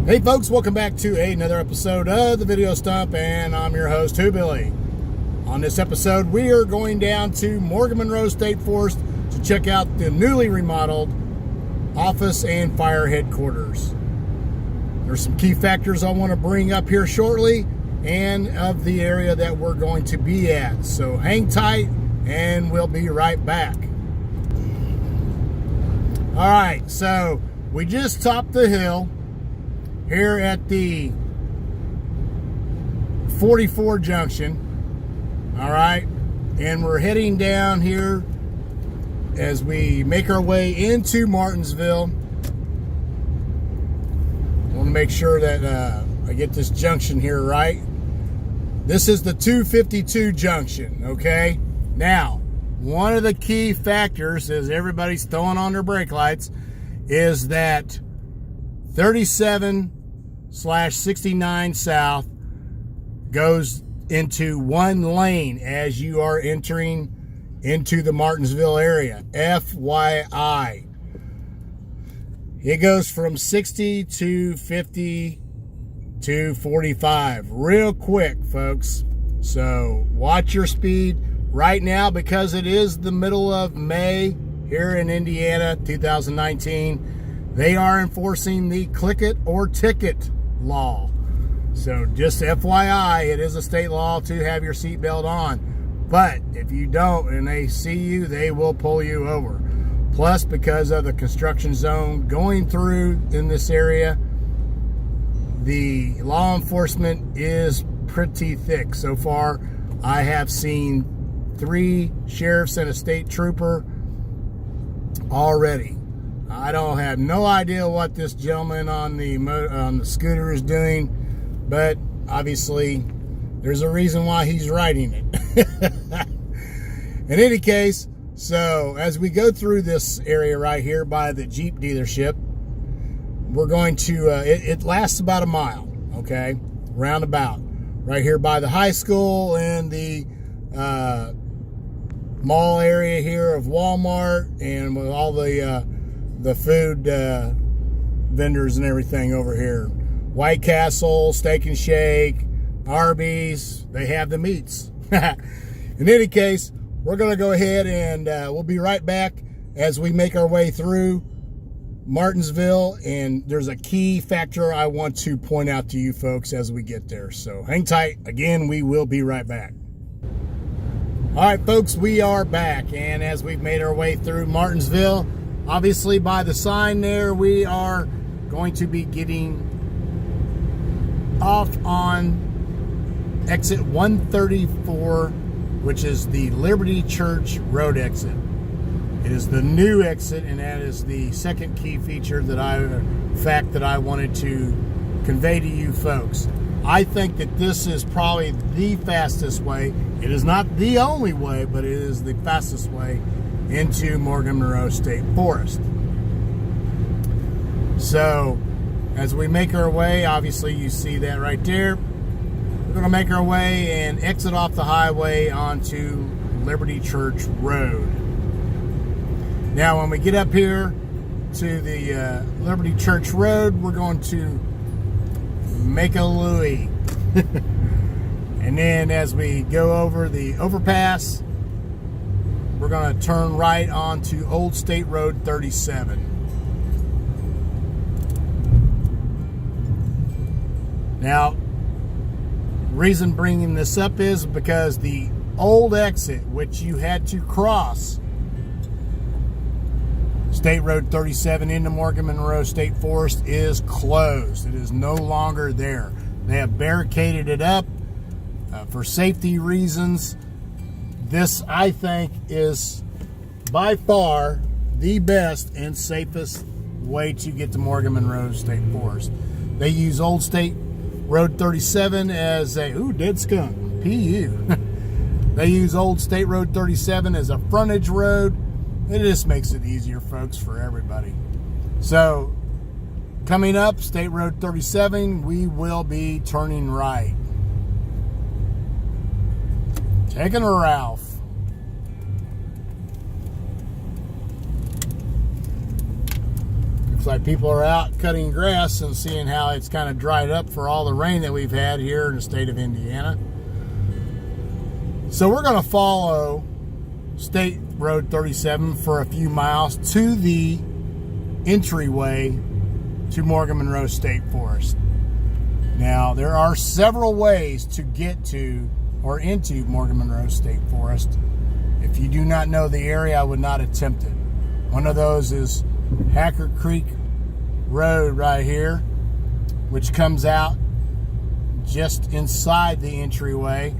Hey folks, welcome back to another episode of the Video Stump, and I'm your host, Hoobilly. On this episode, we are going down to Monroe State Forest to check out the newly remodeled office and fire headquarters. There's some key factors I want to bring up here shortly, and of the area that we're going to be at. So hang tight, and we'll be right back. All right, so we just topped the hill here at the 44 Junction. All right, and we're heading down here as we make our way into Martinsville. I want to make sure that I get this junction here right. This is the 252 junction, okay? Now, one of the key factors, as everybody's throwing on their brake lights, is that 37/69 South goes into one lane as you are entering into the Martinsville area. FYI. It goes from 60 to 50 to 45 real quick, folks. So watch your speed right now, because it is the middle of May here in Indiana, 2019. They are enforcing the click it or ticket law. So just FYI, it is a state law to have your seatbelt on. But if you don't and they see you, they will pull you over. Plus, because of the construction zone going through in this area, the law enforcement is pretty thick. So far, I have seen 3 sheriffs and a state trooper already. I don't have no idea what this gentleman on the scooter is doing, but obviously there's a reason why he's riding it. In any case, so as we go through this area right here by the Jeep dealership, we're going to, it lasts about a mile, okay? Roundabout. Right here by the high school and the mall area here of Walmart, and with all the food vendors and everything over here. White Castle, Steak and Shake, Arby's, they have the meats. In any case, we're going to go ahead and we'll be right back as we make our way through Martinsville, and there's a key factor I want to point out to you folks as we get there. So hang tight. Again, we will be right back. All right, folks, we are back, and as we've made our way through Martinsville, obviously by the sign there, we are going to be getting off on exit 134, which is the Liberty Church Road exit. It is the new exit, and that is the second key feature that I wanted to convey to you folks. I think that this is probably the fastest way. It is not the only way, but it is the fastest way into Monroe State Forest. So as we make our way, obviously you see that right there, we're going to make our way and exit off the highway onto Liberty Church Road. Now when we get up here to the Liberty Church Road, we're going to make a Louie. And then as we go over the overpass, we're going to turn right onto Old State Road 37. Now, reason bringing this up is because the old exit, which you had to cross State Road 37 into Monroe State Forest, is closed. It is no longer there. They have barricaded it up for safety reasons. This, I think, is by far the best and safest way to get to Monroe State Forest. They use Old State Road 37 as a, dead skunk, PU. They use Old State Road 37 as a frontage road. It just makes it easier, folks, for everybody. So, coming up, State Road 37, we will be turning right. Taking a Ralph. like people are out cutting grass and seeing how it's kind of dried up for all the rain that we've had here in the state of Indiana. So we're going to follow State Road 37 for a few miles to the entryway to Monroe State Forest. Now, there are several ways to get to or into Monroe State Forest. If you do not know the area, I would not attempt it. One of those is Hacker Creek Road right here, which comes out just inside the entryway,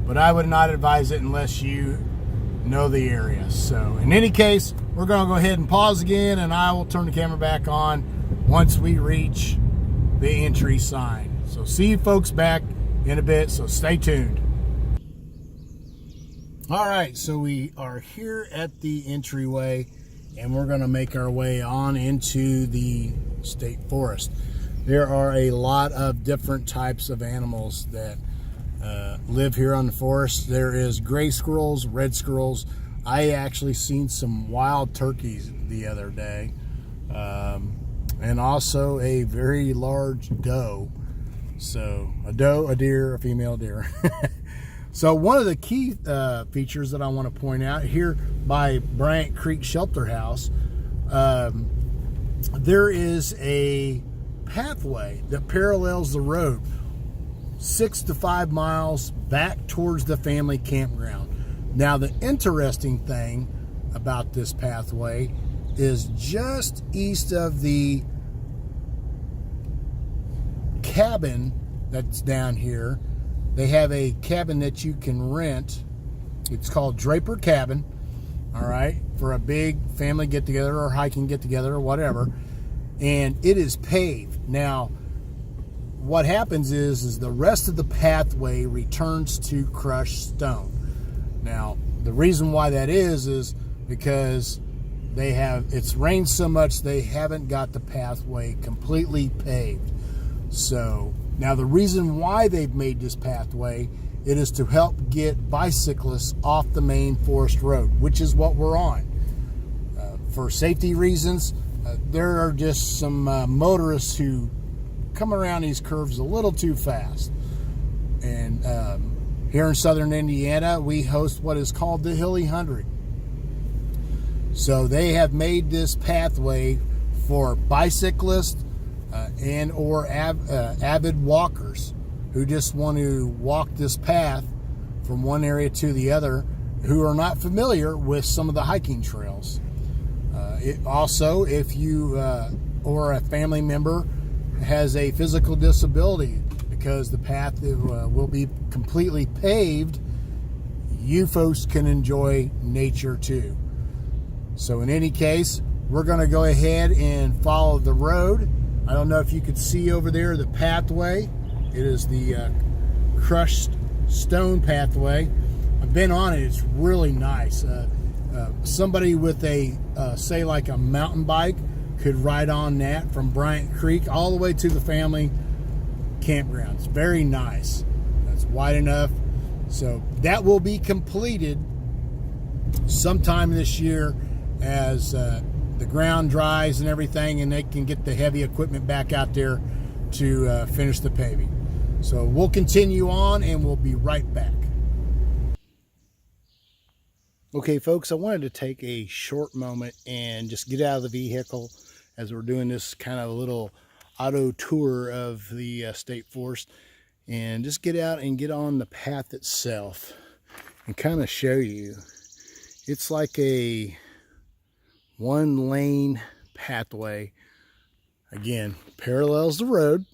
but I would not advise it unless you know the area. So in any case, we're going to go ahead and pause again, and I will turn the camera back on once we reach the entry sign. So see you folks back in a bit, so stay tuned. All right, so we are here at the entryway, and we're going to make our way on into the state forest. There are a lot of different types of animals that live here on the forest. There is gray squirrels, red squirrels. I actually seen some wild turkeys the other day, and also a very large doe. So a doe, a deer, a female deer. So one of the key features that I want to point out here by Bryant Creek Shelter House, there is a pathway that parallels the road 6 to 5 miles back towards the family campground. Now, the interesting thing about this pathway is just east of the cabin that's down here. They have a cabin that you can rent. It's called Draper Cabin, all right, for a big family get-together or hiking get-together or whatever, and it is paved. Now, what happens is the rest of the pathway returns to crushed stone. Now, the reason why that is because it's rained so much they haven't got the pathway completely paved. So now the reason why they've made this pathway, it is to help get bicyclists off the main forest road, which is what we're on. For safety reasons, there are just some motorists who come around these curves a little too fast. And here in southern Indiana, we host what is called the Hilly 100. So they have made this pathway for bicyclists and or avid walkers who just want to walk this path from one area to the other, who are not familiar with some of the hiking trails. Also, if you or a family member has a physical disability, because the path will be completely paved, you folks can enjoy nature too. So in any case, we're going to go ahead and follow the road. I don't know if you could see over there the pathway. It is the crushed stone pathway. I've been on it. It's really nice. Somebody with a, say like a mountain bike could ride on that from Bryant Creek all the way to the family campground. It's very nice. That's wide enough. So that will be completed sometime this year as the ground dries and everything, and they can get the heavy equipment back out there to finish the paving. So we'll continue on and we'll be right back. Okay, folks, I wanted to take a short moment and just get out of the vehicle as we're doing this kind of little auto tour of the state forest, and just get out and get on the path itself and kind of show you. It's like a one-lane pathway. Again, parallels the road,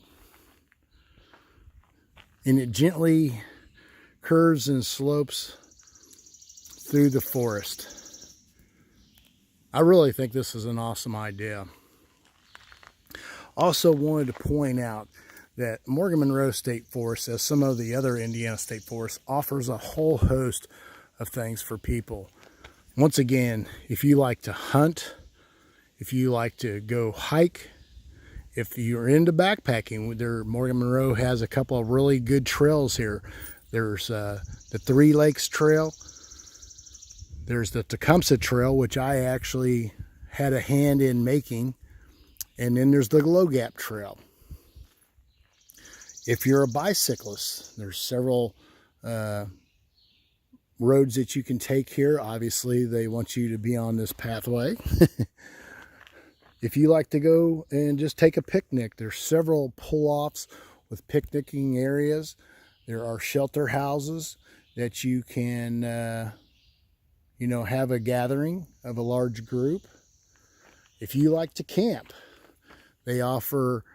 and it gently curves and slopes through the forest. I really think this is an awesome idea. Also wanted to point out that Monroe State Forest, as some of the other Indiana state forests, offers a whole host of things for people. Once again, if you like to hunt, if you like to go hike, if you're into backpacking, Monroe has a couple of really good trails here. There's the Three Lakes Trail. There's the Tecumseh Trail, which I actually had a hand in making. And then there's the Glow Gap Trail. If you're a bicyclist, there's several roads that you can take here. Obviously, they want you to be on this pathway. If you like to go and just take a picnic, there's several pull-offs with picnicking areas. There are shelter houses that you can, have a gathering of a large group. If you like to camp, they offer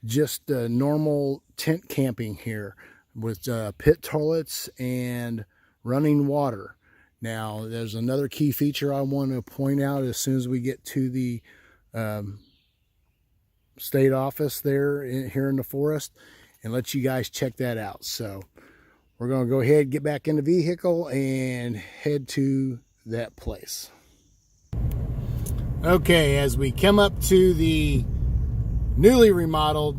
just normal tent camping here with pit toilets and running water. Now, there's another key feature I want to point out as soon as we get to the state office there here in the forest, and let you guys check that out. So we're going to go ahead, get back in the vehicle, and head to that place. Okay, as we come up to the newly remodeled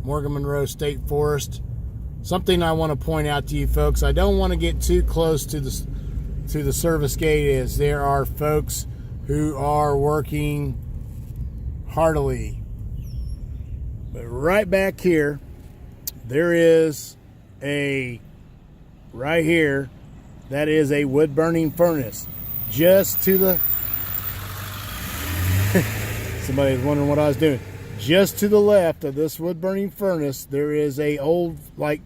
Monroe State Forest, something I want to point out to you folks, I don't want to get too close to the service gate, as there are folks who are working heartily. But right back here, there is right here, that is a wood burning furnace. Just to the, somebody was wondering what I was doing. Just to the left of this wood burning furnace, there is a old like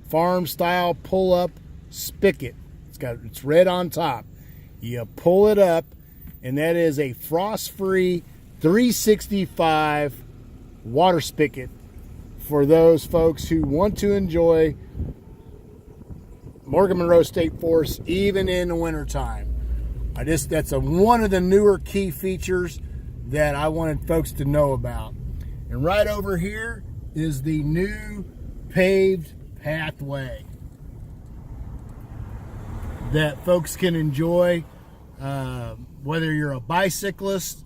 farm style pull up spigot. It's red on top. You pull it up, and that is a frost-free 365 water spigot for those folks who want to enjoy Monroe State Forest even in the wintertime. That's one of the newer key features that I wanted folks to know about. And right over here is the new paved pathway that folks can enjoy, whether you're a bicyclist,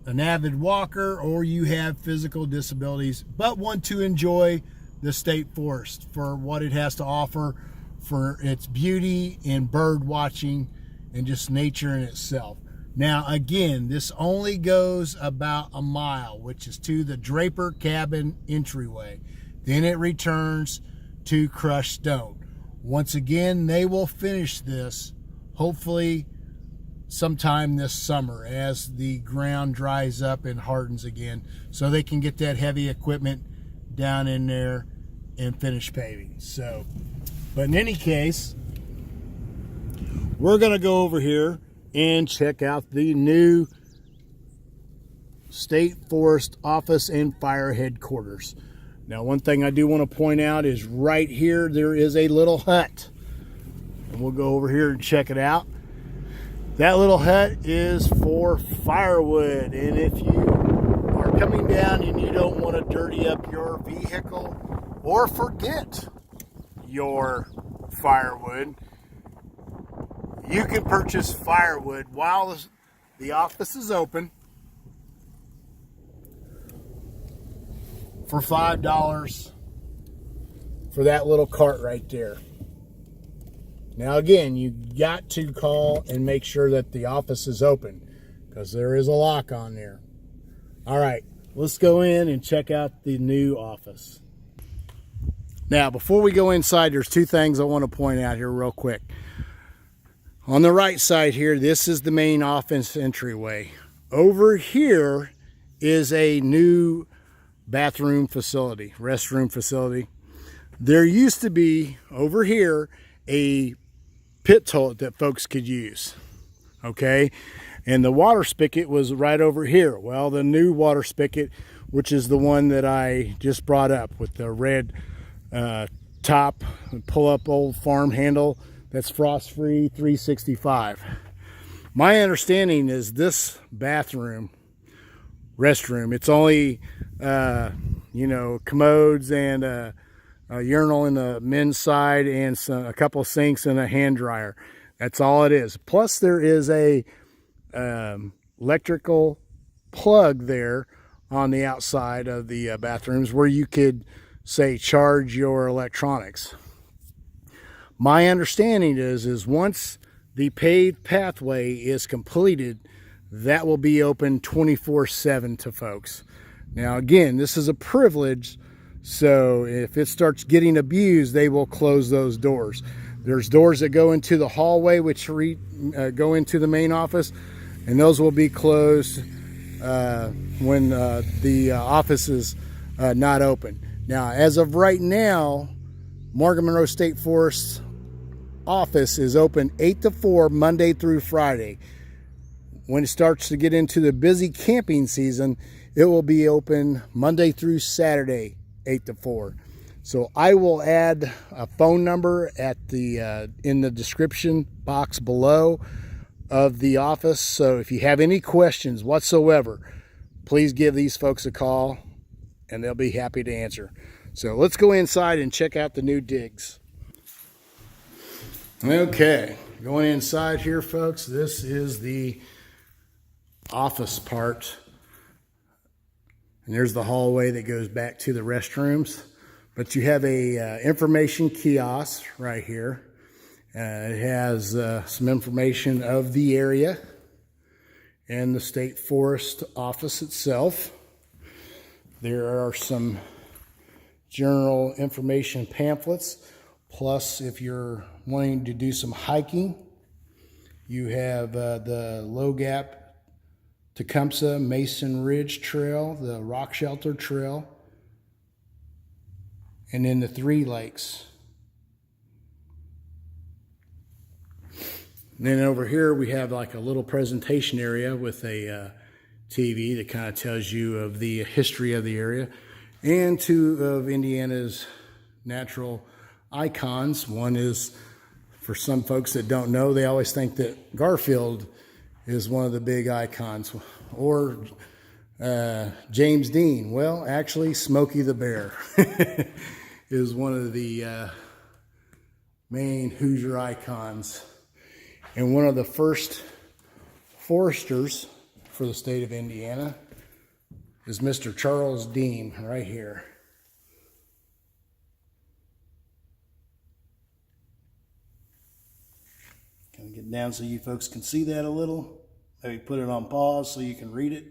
an avid walker, or you have physical disabilities but want to enjoy the state forest for what it has to offer, for its beauty and bird watching and just nature in itself. Now again, this only goes about a mile, which is to the Draper Cabin entryway. Then it returns to crushed stone. Once again, they will finish this hopefully sometime this summer as the ground dries up and hardens again, so they can get that heavy equipment down in there and finish paving. So, but in any case, we're going to go over here and check out the new State Forest office and fire headquarters. Now, one thing I do want to point out is right here, there is a little hut. And we'll go over here and check it out. That little hut is for firewood. And if you are coming down and you don't want to dirty up your vehicle or forget your firewood, you can purchase firewood while the office is open for $5 for that little cart right there. Now again, you got to call and make sure that the office is open, because there is a lock on there. All right, let's go in and check out the new office. Now, before we go inside, there's two things I want to point out here real quick. On the right side here, this is the main office entryway. Over here is a new bathroom facility, restroom facility. There used to be over here a pit toilet that folks could use, okay, and the water spigot was right over here. Well, the new water spigot, which is the one that I just brought up with the red top, pull up old farm handle, that's frost free 365. My understanding is this restroom, it's only commodes and a urinal in the men's side and a couple of sinks and a hand dryer. That's all it is. Plus there is a electrical plug there on the outside of the bathrooms where you could, say, charge your electronics. My understanding is once the paved pathway is completed, that will be open 24/7 to folks. Now again, this is a privilege, so if it starts getting abused, they will close those doors. There's doors that go into the hallway which go into the main office, and those will be closed when the office is not open. Now, as of right now, Monroe State Forest office is open 8 to 4 Monday through Friday. When it starts to get into the busy camping season, it will be open Monday through Saturday, 8 to 4. So I will add a phone number at the in the description box below of the office. So if you have any questions whatsoever, please give these folks a call and they'll be happy to answer. So let's go inside and check out the new digs. Okay, going inside here, folks, this is the office part. And there's the hallway that goes back to the restrooms. But you have a information kiosk right here. It has some information of the area and the State Forest office itself. There are some general information pamphlets. Plus, if you're wanting to do some hiking, you have the Low Gap Tecumseh Mason Ridge Trail, the Rock Shelter Trail, and then the Three Lakes. And then over here we have like a little presentation area with a TV that kind of tells you of the history of the area and two of Indiana's natural icons. One is, for some folks that don't know, they always think that Garfield is one of the big icons, or James Dean. Well, actually, Smokey the Bear is one of the main Hoosier icons. And one of the first foresters for the state of Indiana is Mr. Charles Dean, right here. Kind of get down so you folks can see that a little. Maybe put it on pause so you can read it.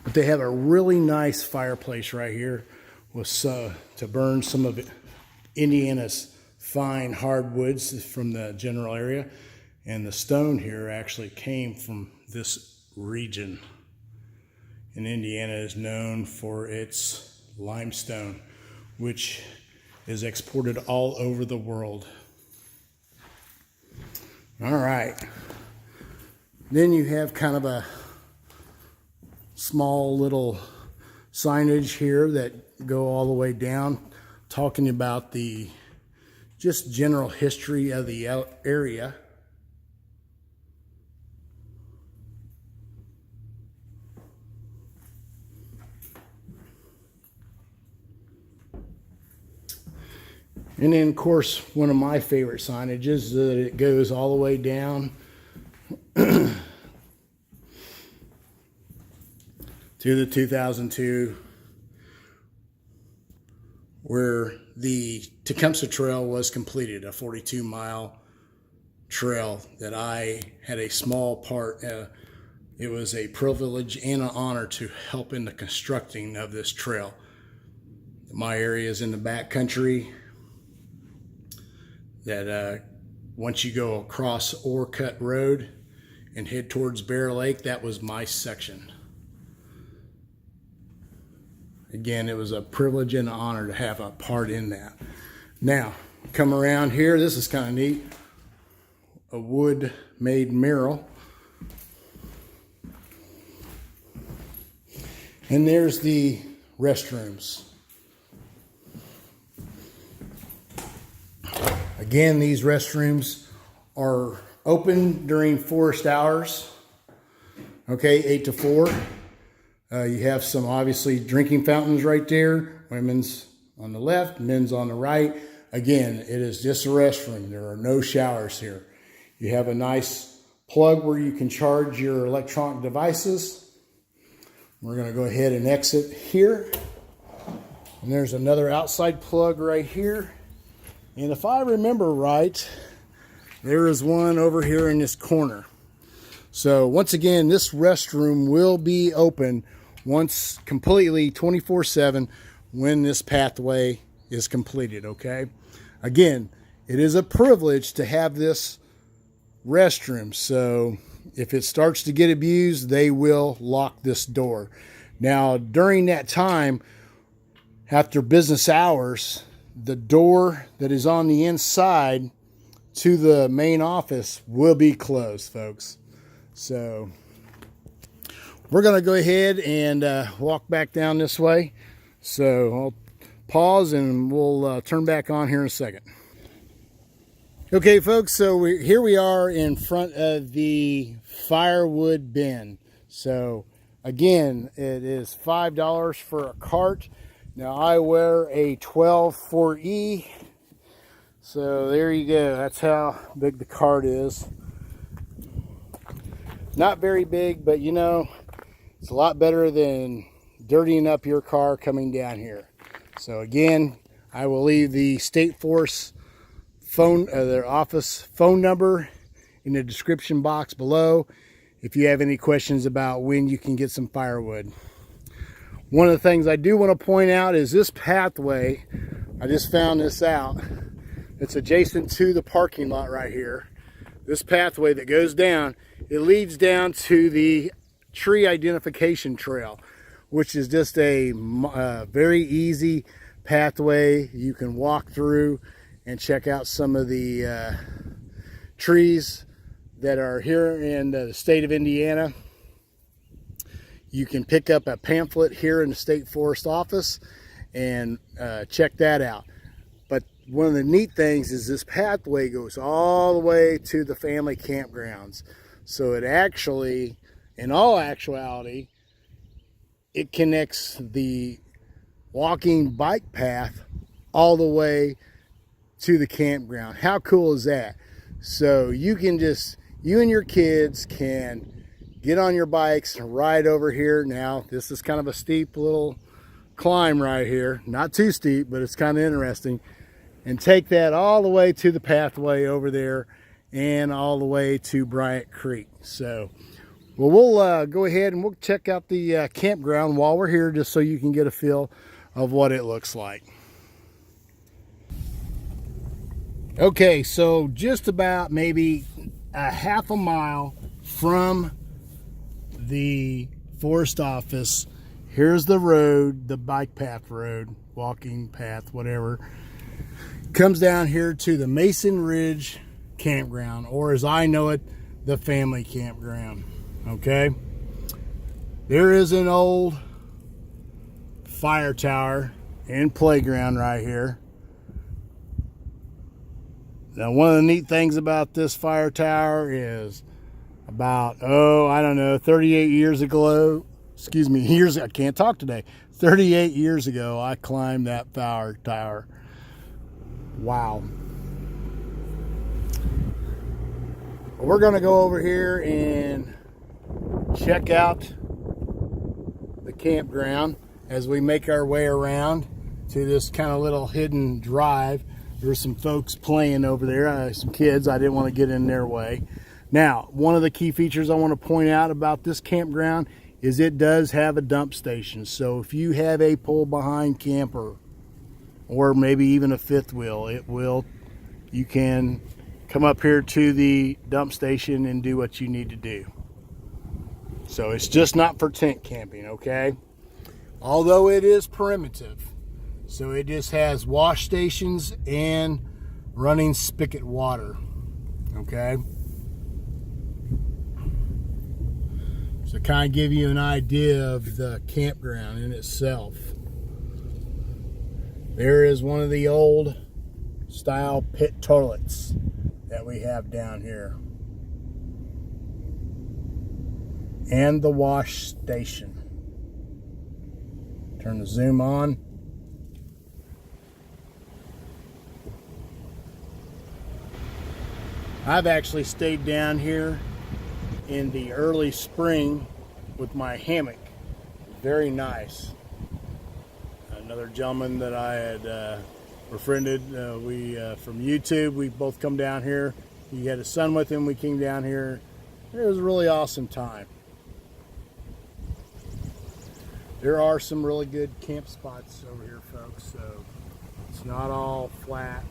But they have a really nice fireplace right here with to burn some of Indiana's fine hardwoods from the general area. And the stone here actually came from this region. And Indiana is known for its limestone, which is exported all over the world. All right. Then you have kind of a small little signage here that go all the way down, talking about the just general history of the area. And then, of course, one of my favorite signages is that it goes all the way down to the 2002, where the Tecumseh Trail was completed, a 42-mile trail that I had a small part. It was a privilege and an honor to help in the constructing of this trail. My area is in the back country. That once you go across Orcutt Road and head towards Bear Lake, that was my section. Again, it was a privilege and an honor to have a part in that. Now, come around here, this is kind of neat. A wood-made mural. And there's the restrooms. Again, these restrooms are open during forest hours, okay, 8 to 4. You have some obviously drinking fountains right there, women's on the left, men's on the right. Again, it is just a restroom. There are no showers here. You have a nice plug where you can charge your electronic devices. We're going to go ahead and exit here. And there's another outside plug right here. And if I remember right, there is one over here in this corner. So once again, this restroom will be open once completely 24/7 when this pathway is completed, okay? Again, it is a privilege to have this restroom, so if it starts to get abused, they will lock this door. Now, during that time, after business hours, the door that is on the inside to the main office will be closed, folks. So we're going to go ahead and walk back down this way. So I'll pause and we'll turn back on here in a second. Okay, folks, so here we are in front of the Firewood bin. So again, it is $5 for a cart. Now I wear a 12-4E. So there you go. That's how big the cart is. Not very big, but you know, it's a lot better than dirtying up your car coming down here. So again, I will leave the State Forest phone, their office phone number in the description box below if you have any questions about when you can get some firewood. One of the things I do want to point out is this pathway. I just found this out. It's adjacent to the parking lot right here. This pathway that goes down, it leads down to the tree identification trail, which is just a very easy pathway you can walk through and check out some of the trees that are here in the state of Indiana. You can pick up a pamphlet here in the State Forest office and check that out. But one of the neat things is this pathway goes all the way to the family campgrounds. So it actually, in all actuality, it connects the walking bike path all the way to the campground. How cool is that? So you can just, you and your kids can get on your bikes and ride over here. Now, this is kind of a steep little climb right here. Not too steep, but it's kind of interesting. And take that all the way to the pathway over there and all the way to Bryant Creek. So, well, we'll go ahead and we'll check out the campground while we're here, just so you can get a feel of what it looks like. Okay, so just about maybe a half a mile from the forest office, here's the road, the bike path road, walking path, whatever. Comes down here to the Mason Ridge campground, or as I know it, the family campground. Okay, there is an old fire tower and playground right here. Now, one of the neat things about this fire tower is about, I don't know, 38 years ago, I can't talk today. 38 years ago, I climbed that fire tower. Wow. We're going to go over here and check out the campground as we make our way around to this kind of little hidden drive. There's some folks playing over there, some kids. I didn't want to get in their way. Now, one of the key features I want to point out about this campground is it does have a dump station. So if you have a pull behind camper, or maybe even a fifth wheel, you can come up here to the dump station and do what you need to do. So it's just not for tent camping, okay? Although it is primitive. So it just has wash stations and running spigot water, okay? So kind of give you an idea of the campground in itself. There is one of the old style pit toilets that we have down here. And the wash station. Turn the zoom on. I've actually stayed down here in the early spring with my hammock. Very nice. Another gentleman that I had befriended, from YouTube, we both come down here. He had a son with him. We came down here It was a really awesome time. There are some really good camp spots over here, folks, so it's not all flat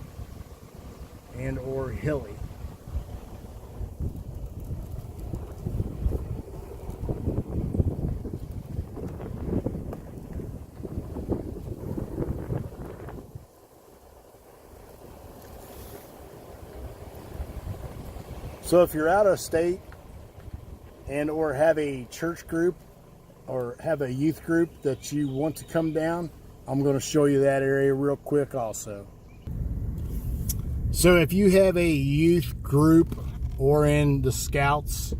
and or hilly. So if you're out of state and or have a church group or have a youth group that you want to come down, I'm going to show you that area real quick also. So if you have a youth group or in the Scouts,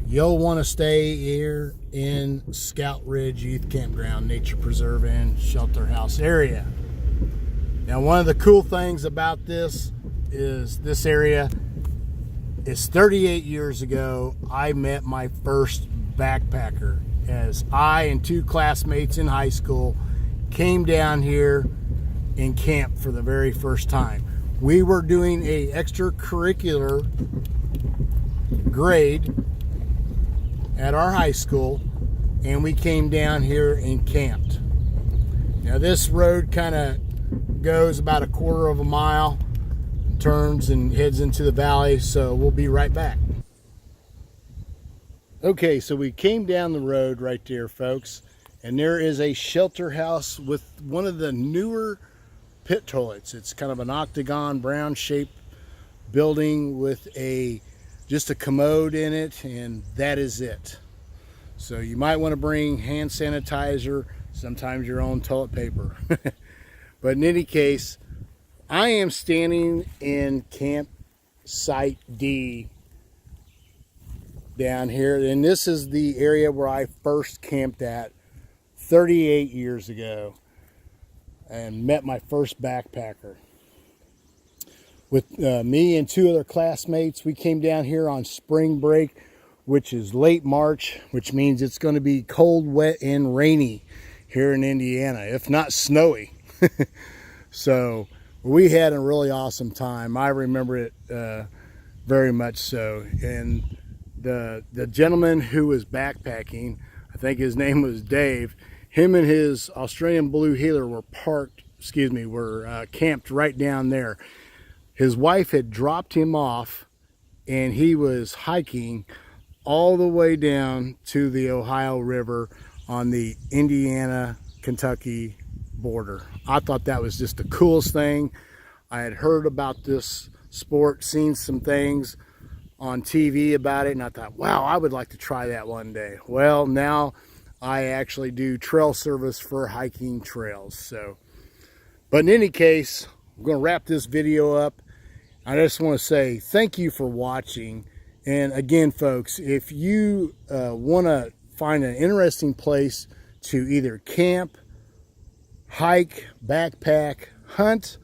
you'll want to stay here in Scout Ridge Youth Campground, Nature Preserve and Shelter House area. Now, one of the cool things about this is this area is 38 years ago, I met my first backpacker as I and two classmates in high school came down here and camped for the very first time. We were doing a extracurricular grade at our high school, and we came down here and camped. Now this road kind of goes about a quarter of a mile, turns and heads into the valley, so we'll be right back. Okay, so we came down the road right there, folks, and there is a shelter house with one of the newer pit toilets. It's kind of an octagon brown shaped building with just a commode in it, and that is it. So you might want to bring hand sanitizer, sometimes your own toilet paper. But in any case, I am standing in campsite D down here, and this is the area where I first camped at 38 years ago and met my first backpacker. With me and two other classmates, we came down here on spring break, which is late March, which means it's going to be cold, wet, and rainy here in Indiana, if not snowy. So we had a really awesome time. I remember it very much so. And the gentleman who was backpacking, I think his name was Dave, him and his Australian Blue Heeler were camped right down there. His wife had dropped him off, and he was hiking all the way down to the Ohio River on the Indiana-Kentucky border. I thought that was just the coolest thing. I had heard about this sport, seen some things on TV about it, and I thought, wow, I would like to try that one day. Well, now I actually do trail service for hiking trails. So, but in any case, we're going to wrap this video up. I just want to say thank you for watching. And again, folks, if you want to find an interesting place to either camp, hike, backpack, hunt,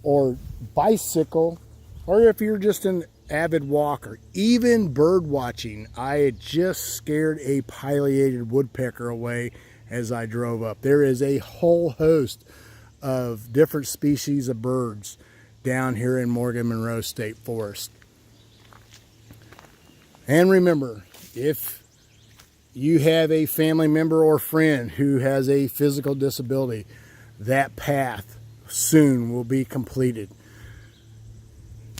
or bicycle, or if you're just an avid walker, even bird watching, I had just scared a pileated woodpecker away as I drove up. There is a whole host of different species of birds down here in Monroe State Forest. And remember, if you have a family member or friend who has a physical disability, that path soon will be completed.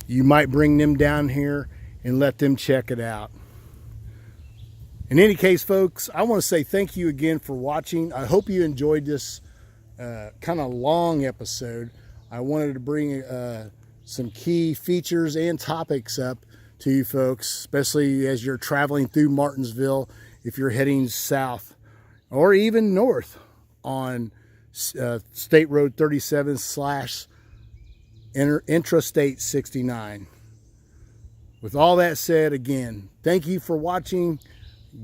You might bring them down here and let them check it out. In any case, folks, I want to say thank you again for watching. I hope you enjoyed this kind of long episode. I wanted to bring some key features and topics up to you folks, especially as you're traveling through Martinsville, if you're heading south or even north on State Road 37 / Intrastate 69. With all that said, again, thank you for watching.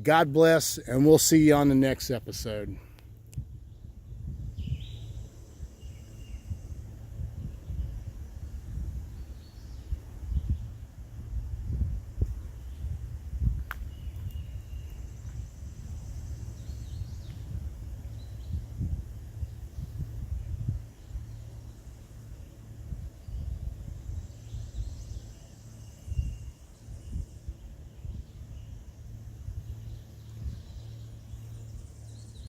God bless, and we'll see you on the next episode.